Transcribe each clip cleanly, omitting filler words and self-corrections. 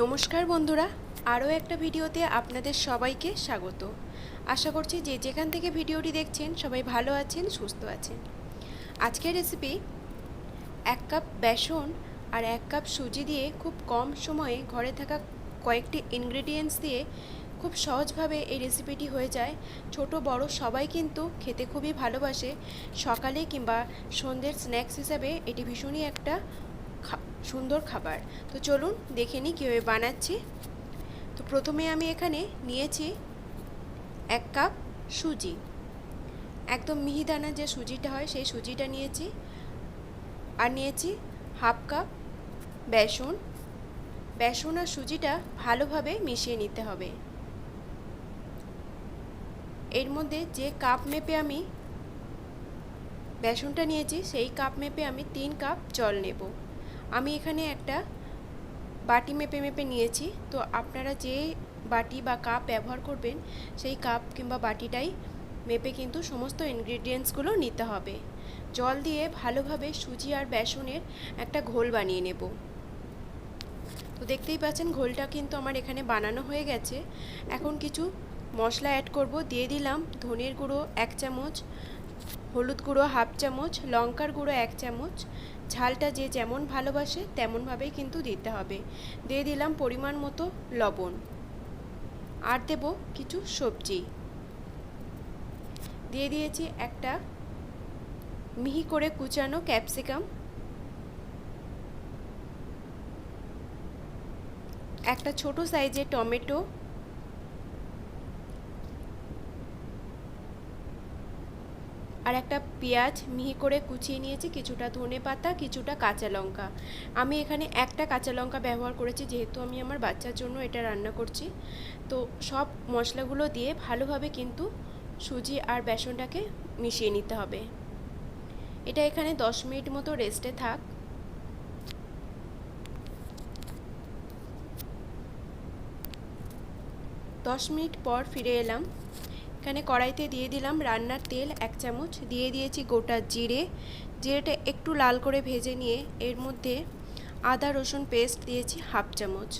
নমস্কার বন্ধুরা, আরও একটা ভিডিওতে আপনাদের সবাইকে স্বাগত। আশা করছি যে যেখান থেকে ভিডিওটি দেখছেন সবাই ভালো আছেন, সুস্থ আছেন। আজকের রেসিপি 1 কাপ বেসন আর 1 কাপ সুজি দিয়ে খুব কম সময়ে ঘরে থাকা কয়েকটি ইনগ্রেডিয়েন্টস দিয়ে খুব সহজভাবে এই রেসিপিটি হয়ে যায়। ছোট বড় সবাই কিন্তু খেতে খুবই ভালোবাসে। সকালে কিংবা সন্ধ্যের স্ন্যাক্স হিসাবে এটি ভীষণই একটা সুন্দর খাবার। তো চলুন দেখে নিই কীভাবে বানাচ্ছি। তো প্রথমে আমি এখানে নিয়েছি 1 কাপ সুজি, একদম মিহিদানা যে সুজিটা হয় সেই সুজিটা নিয়েছি। আর নিয়েছি হাফ কাপ বেসন। বেসন আর সুজিটা ভালোভাবে মিশিয়ে নিতে হবে। এর মধ্যে যে কাপ মেপে আমি বেসনটা নিয়েছি সেই কাপ মেপে আমি 3 কাপ জল নেব। আমি এখানে একটা বাটি মেপে মেপে নিয়েছি। তো আপনারা যে বাটি বা কাপ ব্যবহার করবেন সেই কাপ কিংবা বাটিটাই মেপে কিন্তু সমস্ত ইনগ্রেডিয়েন্টসগুলো নিতে হবে। জল দিয়ে ভালোভাবে সুজি আর বেসনের একটা ঘোল বানিয়ে নেব। তো দেখতেই পাচ্ছেন ঘোলটা কিন্তু আমার এখানে বানানো হয়ে গেছে। এখন কিছু মশলা অ্যাড করব। দিয়ে দিলাম ধনের গুঁড়ো 1 চামচ, হলুদ গুঁড়ো হাফ চামচ, লঙ্কার গুঁড়ো 1 চামচ। ঝালটা যে যেমন ভালোবাসে তেমনভাবেই কিন্তু দিতে হবে। দিয়ে দিলাম পরিমাণ মতো লবণ। আর দেব কিছু সবজি। দিয়ে দিয়েছি একটা মিহি করে কুচানো ক্যাপসিকাম, একটা ছোট সাইজের টমেটো, আর একটা পেঁয়াজ মিহি করে কুচিয়ে নিয়েছি, কিছুটা ধনেপাতা, কিছুটা কাঁচা লঙ্কা। আমি এখানে একটা কাঁচা লঙ্কা ব্যবহার করেছি যেহেতু আমি আমার বাচ্চার জন্য এটা রান্না করছি। তো সব মশলাগুলো দিয়ে ভালোভাবে কিন্তু সুজি আর বেসনটাকে মিশিয়ে নিতে হবে। এটা এখানে 10 মিনিট মতো রেস্টে থাক। দশ মিনিট পর ফিরে এলাম। এখানে কড়াইতে দিয়ে দিলাম রান্নার তেল 1 চামচ, দিয়ে দিয়েছি গোটা জিরে। জিরেটা একটু লাল করে ভেজে নিয়ে এর মধ্যে আদা রসুন পেস্ট দিয়েছি হাফ চামচ।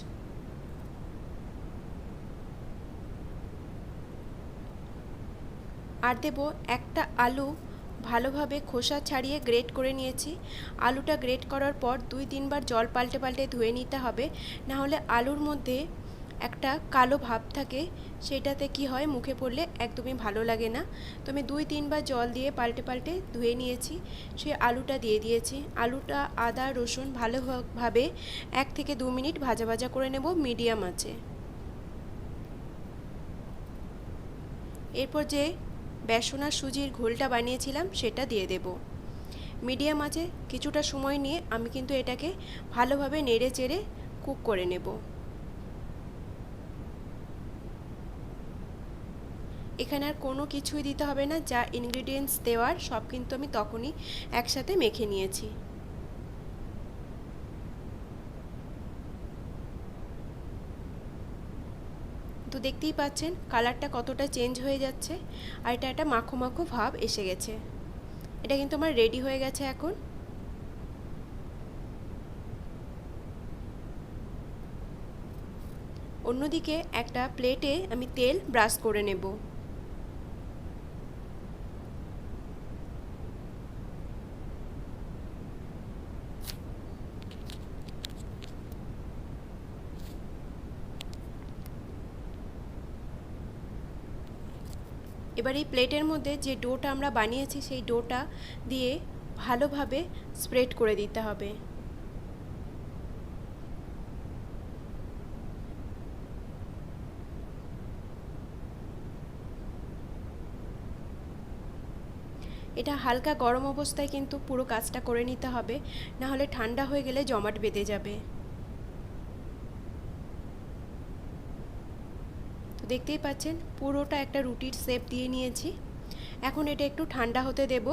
আর দেব একটা আলু, ভালোভাবে খোসা ছাড়িয়ে গ্রেট করে নিয়েছি। আলুটা গ্রেট করার পর 2-3 বার জল পাল্টে পাল্টে ধুয়ে নিতে হবে, না হলে আলুর মধ্যে একটা কালো ভাব থাকে, সেটাতে কি হয় মুখে পড়লে একদমই ভালো লাগে না। তো আমি 2-3 বার জল দিয়ে পাল্টে পাল্টে ধুয়ে নিয়েছি। সেই আলুটা দিয়ে দিয়েছি। আলুটা আদা রসুন ভালোভাবে 1 থেকে 2 মিনিট ভাজা ভাজা করে নেব মিডিয়াম আঁচে। এরপর যে বেসন আর সুজির ঘোলটা বানিয়েছিলাম সেটা দিয়ে দেব। মিডিয়াম আঁচে কিছুটা সময় নিয়ে আমি কিন্তু এটাকে ভালোভাবে নেড়ে চেড়ে কুক করে নেব। এখানে আর কোনো কিছুই দিতে হবে না, যা ইনগ্রেডিয়েন্টস দেওয়ার সব কিন্তু আমি তখনই একসাথে মেখে নিয়েছি। তো দেখতেই পাচ্ছেন কালারটা কতটা চেঞ্জ হয়ে যাচ্ছে, আর এটা একটা মাখো মাখো ভাব এসে গেছে। এটা কিন্তু আমার রেডি হয়ে গেছে। এখন অন্যদিকে একটা প্লেটে আমি তেল ব্রাশ করে নেব। এবার এই প্লেটের মধ্যে যে ডোটা আমরা বানিয়েছি সেই ডোটা দিয়ে ভালোভাবে স্প্রেড করে দিতে হবে। এটা হালকা গরম অবস্থায় কিন্তু পুরো কাজটা করে নিতে হবে, না হলে ঠান্ডা হয়ে গেলে জমাট বেঁধে যাবে। তো দেখতেই পাচ্ছেন পুরোটা একটা রুটির শেপ দিয়ে নিয়েছি। এখন এটা একটু ঠান্ডা হতে দেব।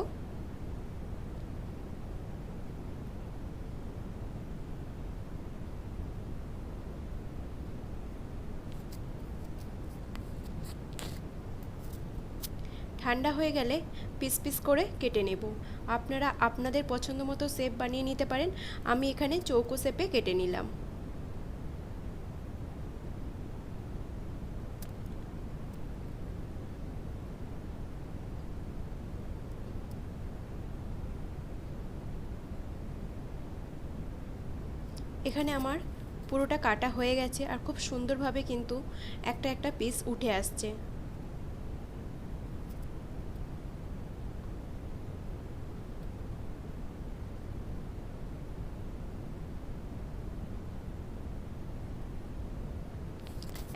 ঠান্ডা হয়ে গেলে পিস পিস করে কেটে নেব। আপনারা আপনাদের পছন্দ মতো শেপ বানিয়ে নিতে পারেন। আমি এখানে চৌকো শেপে কেটে নিলাম। এখানে আমার পুরোটা কাটা হয়ে গেছে আর খুব সুন্দরভাবে কিন্তু একটা একটা পিস উঠে আসছে।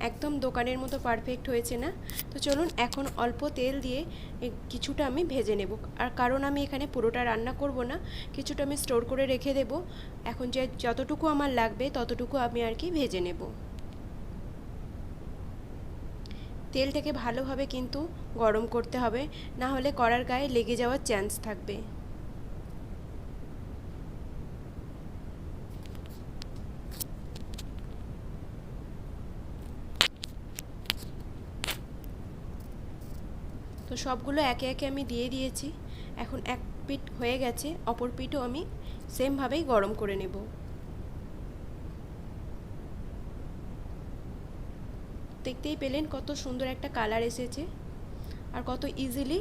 একদম দোকানের মতো পারফেক্ট হয়েছে না? তো চলুন এখন অল্প তেল দিয়ে কিছুটা আমি ভেজে নেব। আর কারণ আমি এখানে পুরোটা রান্না করব না, কিছুটা আমি স্টোর করে রেখে দেব। এখন যে যতটুকু আমার লাগবে ততটুকু আমি আর কি ভেজে নেব। তেলটাকে ভালোভাবে কিন্তু গরম করতে হবে, না হলে কড়ার গায়ে লেগে যাওয়ার চান্স থাকবে। তো সবগুলো একে একে আমি দিয়ে দিয়েছি। এখন এক পিঠ হয়ে গেছে, অপর পিঠও আমি সেমভাবেই গরম করে নেব। দেখতেই পেলেন কত সুন্দর একটা কালার এসেছে আর কত ইজিলি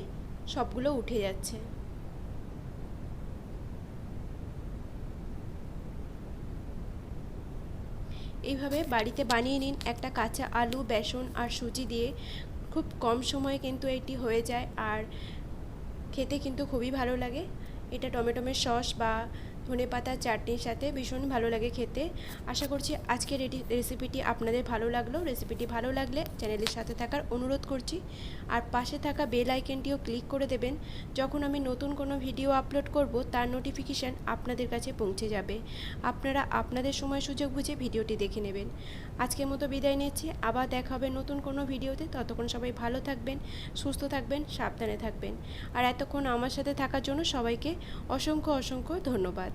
সবগুলো উঠে যাচ্ছে। এইভাবে বাড়িতে বানিয়ে নিন একটা কাঁচা আলু, বেসন আর সুজি দিয়ে। খুব কম সময়ে কিন্তু এটি হয়ে যায় আর খেতে কিন্তু খুবই ভালো লাগে। এটা টমেটোমের সস বা ধনেপাতার চাটনির সাথে ভীষণ ভালো লাগে খেতে। আশা করছি আজকের রেসিপিটি আপনাদের ভালো লাগলো। রেসিপিটি ভালো লাগলে চ্যানেলের সাথে থাকার অনুরোধ করছি আর পাশে থাকা বেল আইকনটিও ক্লিক করে দেবেন। যখন আমি নতুন কোনো ভিডিও আপলোড করব তার নোটিফিকেশান আপনাদের কাছে পৌঁছে যাবে। আপনারা আপনাদের সময় সুযোগ বুঝে ভিডিওটি দেখে নেবেন। আজকের মতো বিদায় নিচ্ছি, আবার দেখা হবে নতুন কোনো ভিডিওতে। ততক্ষণ সবাই ভালো থাকবেন, সুস্থ থাকবেন, সাবধানে থাকবেন। আর এতক্ষণ আমার সাথে থাকার জন্য সবাইকে অসংখ্য অসংখ্য ধন্যবাদ।